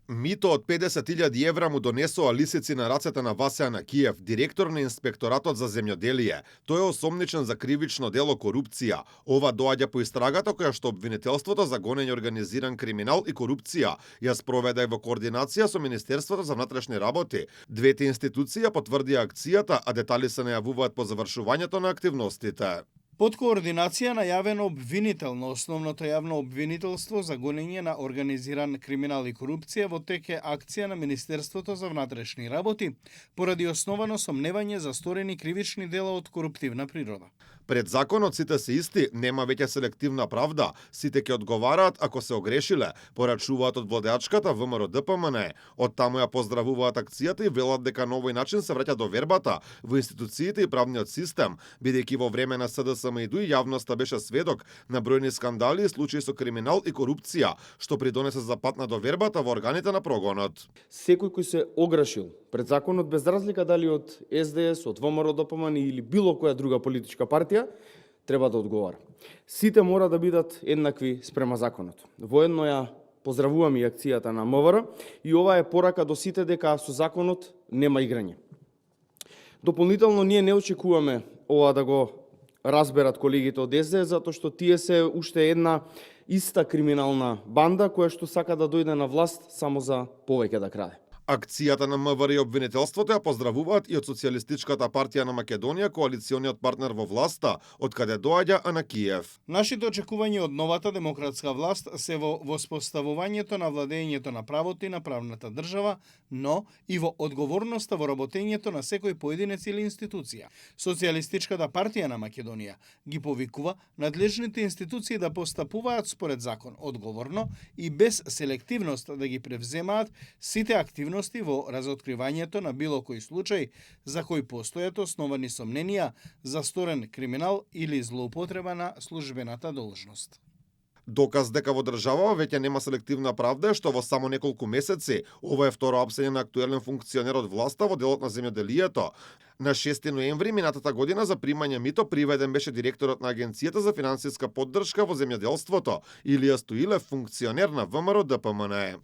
Мито од 50.000 евра му донесоа лисици на рацете на Васе Анакиев, директор на Инспекторатот за земјоделие. Тој е осомничен за кривично дело корупција. Ова доаѓа по истрагата која што обвинителството за гонење организиран криминал и корупција ја спроведе во координација со Министерството за внатрешни работи. Двете институции ја потврдија акцијата, а детали се најавуваат по завршувањето на активностите. Под координација најавен обвинител на основното јавно обвинителство за гонење на организиран криминал и корупција во тек е акција на Министерството за внатрешни работи поради основано сомневање за сторени кривични дела од коруптивна природа. Пред законот сите се исти, нема веќе селективна правда, сите ќе одговараат ако се огрешиле, порачуваат од владеачката ВМРО ДПМН. Од таму ја поздравуваат акцијата и велат дека на овој начин се враќа довербата во институциите и правниот систем, бидејќи во време на СДСМ и јавноста беше сведок на бројни скандали и случаи со криминал и корупција, што придонесе за пат на довербата во органите на прогонот. Секој кој се ограшил пред законот, без разлика дали од СДС, од ВМРО ДПМН или било која друга политичка партија, треба да одговара. Сите мора да бидат еднакви спрема законот. Воедно ја поздравувам и акцијата на МВР и ова е порака до сите дека со законот нема играње. Дополнително ние не очекуваме ова да го разберат колегите од СДС, затоа што тие се уште една иста криминална банда која што сака да дојде на власт само за повеќе да краде. Акцијата на МВР и обвинителството ја поздравуваат и од Социјалистичката партија на Македонија, коалициониот партнер во власта, од каде доаѓа Анакиев. Нашите очекувања од новата демократска власт се во воспоставувањето на владењето на правото и на правната држава, но и во одговорноста во работењето на секој поединец или институција. Социјалистичката партија на Македонија ги повикува надлежните институции да постапуваат според закон, одговорно и без селективност да ги превземаат сите активности во разоткривањето на било кој случај за кој постојат основани сомненија за сторен криминал или злоупотреба на службената должност. Доказ дека во државава веќе нема селективна правда е што во само неколку месеци ова е второ апсење на актуелен функционер од власта во делот на земјоделието. На 6 ноември минатата година за примање мито приведен беше директорот на Агенцијата за финансиска поддршка во земјоделството Илија Стоилев, функционер на ВМРО ДПМН.